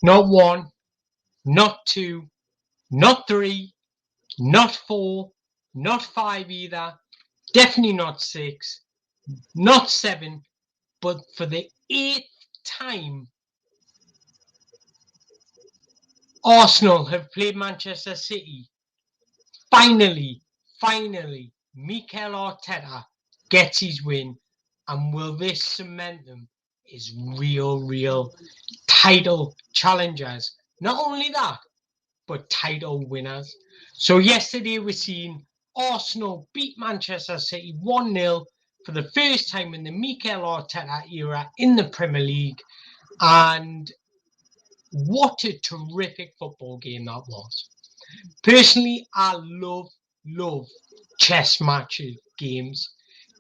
Not 1, not 2, not 3, not 4, not 5 either. Definitely not 6, not 7, but for the 8th time, Arsenal have played Manchester City. Finally, Mikel Arteta gets his win, and will this cement them as real title challengers? Not only that, but title winners. So yesterday we seen Arsenal beat Manchester City 1-0 for the first time in the Mikel Arteta era in the Premier League, and what a terrific football game that was. Personally, I love chess matches games.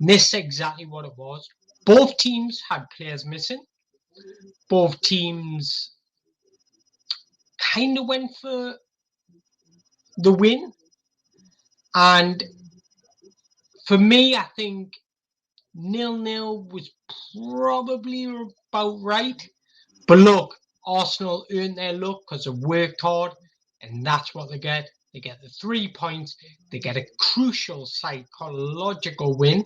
And this is exactly what it was. Both teams had players missing. Both teams kind of went for the win. And for me, I think 0-0 was probably about right. But look, Arsenal earned their luck because they worked hard, and that's what they get. They get the 3 points. They get a crucial psychological win.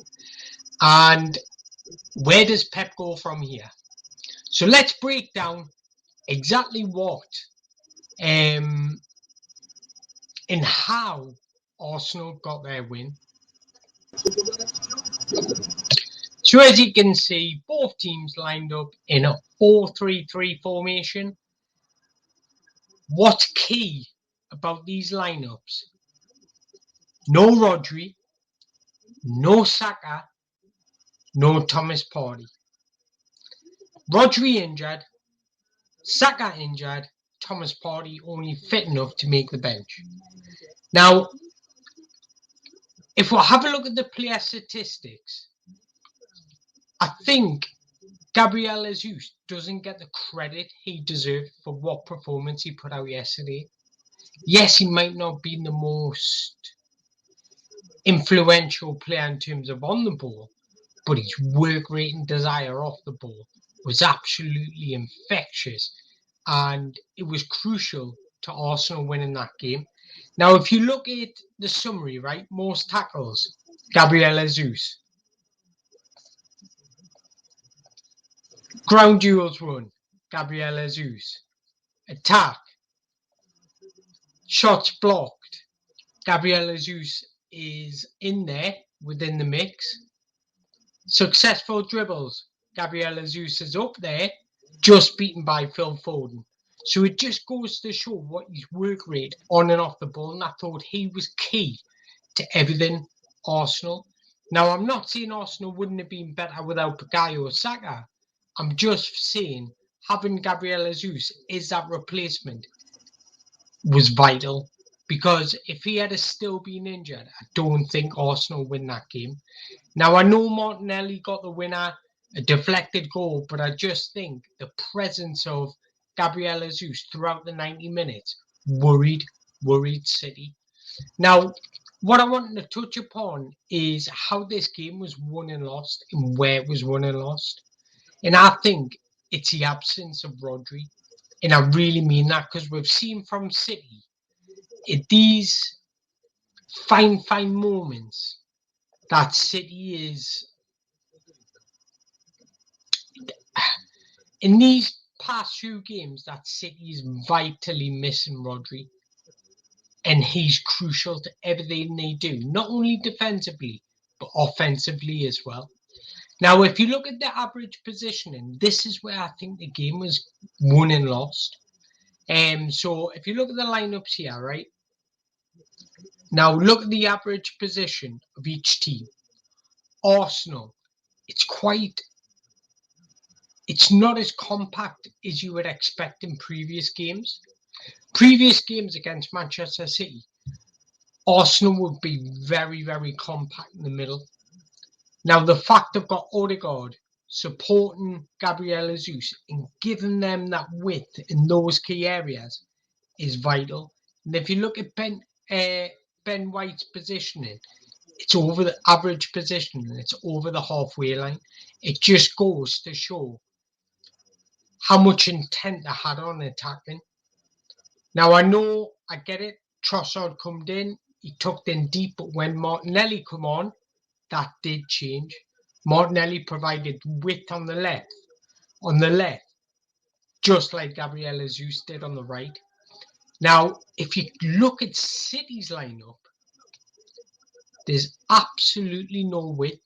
And where does Pep go from here? So let's break down exactly what and how Arsenal got their win. So as you can see, both teams lined up in a 4-3-3 formation. What's key about these lineups? No Rodri, no Saka, no Thomas Partey. Rodri injured, Saka injured, Thomas Partey only fit enough to make the bench. Now, if we have a look at the player statistics, I think Gabriel Jesus doesn't get the credit he deserved for what performance he put out yesterday. Yes, he might not be the most influential player in terms of on the ball, but his work rate and desire off the ball was absolutely infectious, and it was crucial to Arsenal winning that game. Now, if you look at the summary, right, most tackles, Gabriel Jesus. Ground duels won, Gabriel Jesus. Attack, shots blocked, Gabriel Jesus is in there within the mix. Successful dribbles, Gabriel Jesus is up there, just beaten by Phil Foden. So it just goes to show what his work rate on and off the ball, and I thought he was key to everything Arsenal. Now, I'm not saying Arsenal wouldn't have been better without Bukayo Saka. I'm just saying having Gabriel Jesus as that replacement was vital, because if he had still been injured, I don't think Arsenal win that game. Now, I know Martinelli got the winner, a deflected goal, but I just think the presence of Gabriel Jesus throughout the 90 minutes worried City. Now, what I wanted to touch upon is how this game was won and lost and where it was won and lost. And I think it's the absence of Rodri. And I really mean that, because we've seen from City at these fine moments that City is, in these past few games, that City is vitally missing Rodri. And he's crucial to everything they do, not only defensively, but offensively as well. Now, if you look at the average positioning, this is where I think the game was won and lost. So if you look at the lineups here, right? Now, look at the average position of each team. Arsenal, it's not as compact as you would expect in previous games. Previous games against Manchester City, Arsenal would be very compact in the middle. Now, the fact they've got Odegaard supporting Gabriel Jesus and giving them that width in those key areas is vital. And if you look at Ben White's positioning, it's over the average positioning, it's over the halfway line. It just goes to show how much intent they had on attacking. Now, I know, I get it, Trossard come in, he tucked in deep, but when Martinelli come on, that did change. Martinelli provided width on the left, just like Gabriel Jesus did on the right. Now, if you look at City's lineup, there's absolutely no width.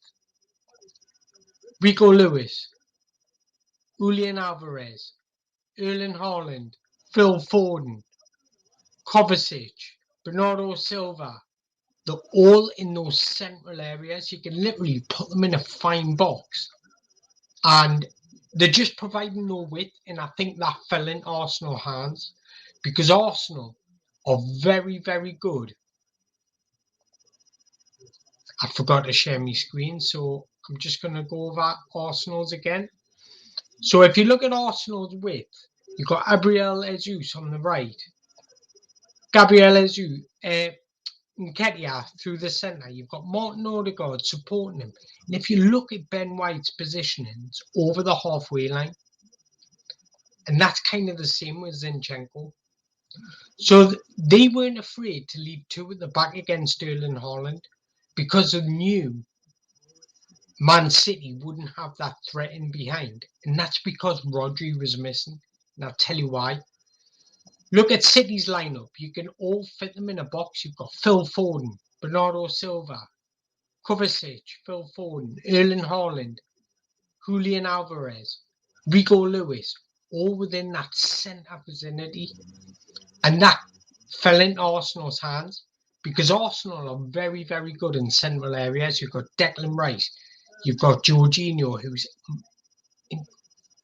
Rico Lewis, Julian Alvarez, Erling Haaland, Phil Foden, Kovacic, Bernardo Silva, they're all in those central areas. You can literally put them in a fine box. And they're just providing no width. And I think that fell in Arsenal hands because Arsenal are very, very good. I forgot to share my screen, so I'm just going to go over Arsenal's again. So if you look at Arsenal's width, you've got Gabriel Jesus on the right. Gabriel Jesus, Nketiah through the centre. You've got Martin Odegaard supporting him. And if you look at Ben White's positioning, it's over the halfway line. And that's kind of the same with Zinchenko. So they weren't afraid to leave two at the back against Erling Haaland because they knew Man City wouldn't have that threat in behind. And that's because Rodri was missing. And I'll tell you why. Look at City's lineup. You can all fit them in a box. You've got Phil Foden, Bernardo Silva, Kovacic, Phil Foden, Erling Haaland, Julian Alvarez, Rico Lewis, all within that centre vicinity. And that fell into Arsenal's hands because Arsenal are very, very good in central areas. You've got Declan Rice, you've got Jorginho, who's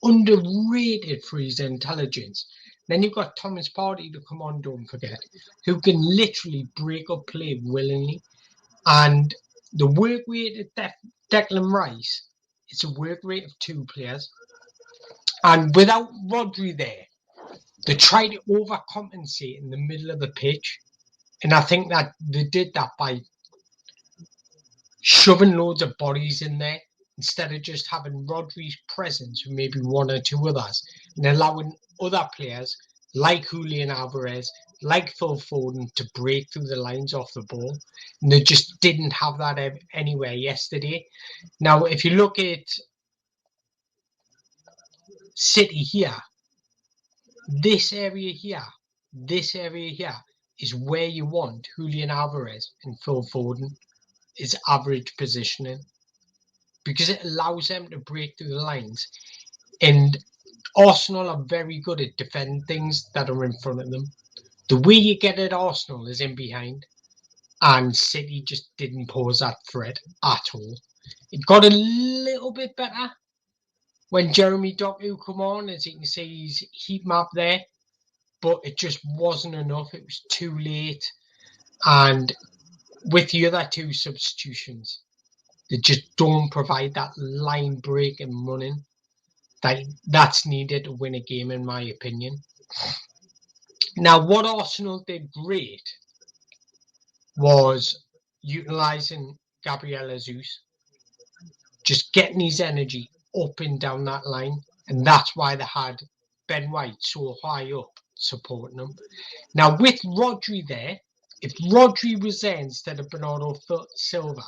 underrated for his intelligence. Then you've got Thomas Partey to come on, don't forget, who can literally break up play willingly. And the work rate at Declan Rice, it's a work rate of two players. And without Rodri there, they tried to overcompensate in the middle of the pitch. And I think that they did that by shoving loads of bodies in there instead of just having Rodri's presence with maybe one or two others and allowing other players like Julian Alvarez, like Phil Foden to break through the lines off the ball. And they just didn't have that anywhere yesterday. Now, if you look at City here, this area here is where you want Julian Alvarez and Phil Foden, is average positioning, because it allows them to break through the lines. And Arsenal are very good at defending things that are in front of them. The way you get at Arsenal is in behind, and City just didn't pose that threat at all. It got a little bit better when Jeremy Doku come on, as you can see his heat map there, but it just wasn't enough. It was too late. And with the other two substitutions, they just don't provide that line break and running that's needed to win a game, in my opinion. Now, what Arsenal did great was utilising Gabriel Jesus, just getting his energy up and down that line, and that's why they had Ben White so high up supporting him. Now, with Rodri there, if Rodri was there instead of Bernardo Silva,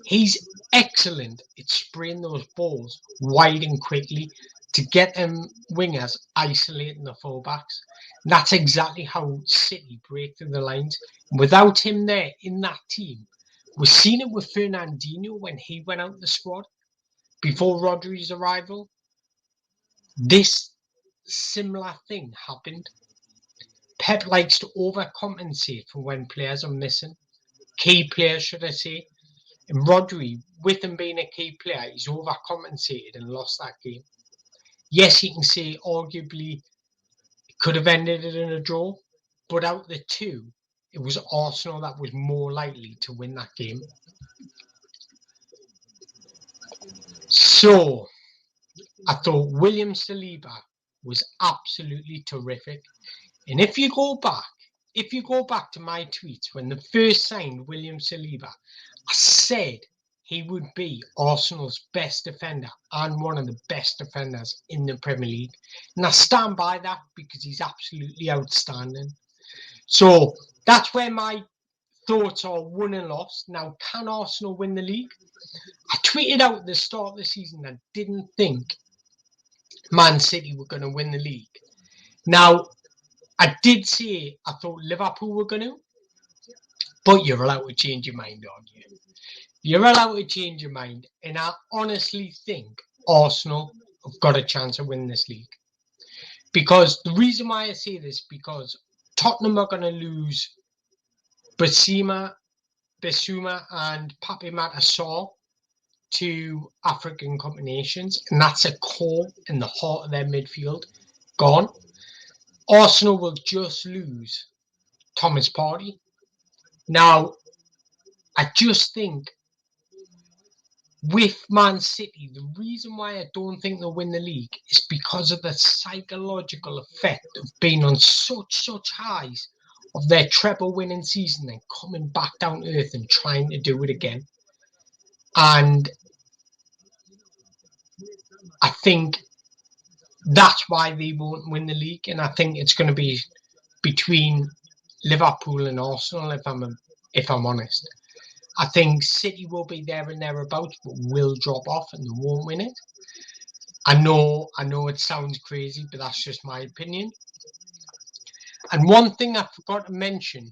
he's excellent at spraying those balls wide and quickly to get them wingers isolating the fullbacks. And that's exactly how City break through the lines. Without him there in that team, we've seen it with Fernandinho when he went out the squad before Rodri's arrival. This similar thing happened. Pep likes to overcompensate for when players are missing. Key players, should I say. And Rodri, with him being a key player, he's overcompensated and lost that game. Yes, you can say arguably it could have ended it in a draw, but out of the two, it was Arsenal that was more likely to win that game. So, I thought William Saliba was absolutely terrific. And if you go back to my tweets when they first signed William Saliba, I said he would be Arsenal's best defender and one of the best defenders in the Premier League. And I stand by that because he's absolutely outstanding. So that's where my thoughts are won and lost. Now, can Arsenal win the league? I tweeted out at the start of the season I didn't think Man City were going to win the league. Now, I did say I thought Liverpool were going to, but you're allowed to change your mind, aren't you? You're allowed to change your mind, and I honestly think Arsenal have got a chance of winning this league. Because the reason why I say this, because Tottenham are going to lose Bissouma and Pape Matar Sarr to African combinations, and that's a core in the heart of their midfield gone. Arsenal will just lose Thomas Partey. Now, I just think with Man City, the reason why I don't think they'll win the league is because of the psychological effect of being on such highs of their treble winning season and coming back down to earth and trying to do it again. And I think that's why they won't win the league. And I think it's going to be between Liverpool and Arsenal, if I'm honest. I think City will be there and thereabouts, but will drop off and they won't win it. I know it sounds crazy, but that's just my opinion. And one thing I forgot to mention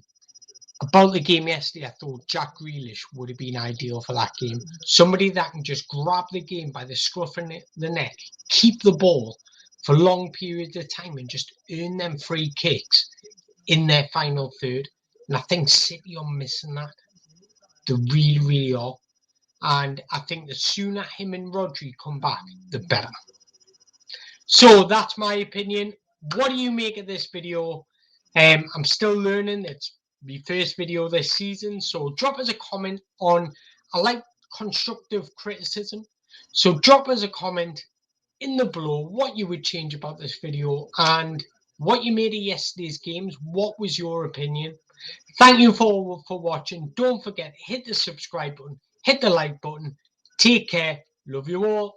about the game yesterday, I thought Jack Grealish would have been ideal for that game. Somebody that can just grab the game by the scruff of the neck, keep the ball for long periods of time and just earn them free kicks in their final third. And I think City are missing that. They really are. And I think the sooner him and Rodri come back, the better. So that's my opinion. What do you make of this video? I'm still learning. It's my first video this season. So drop us a comment on, I like constructive criticism. So drop us a comment in the below what you would change about this video and what you made of yesterday's games. What was your opinion? Thank you for watching. Don't forget, hit the subscribe button, hit the like button. Take care. Love you all.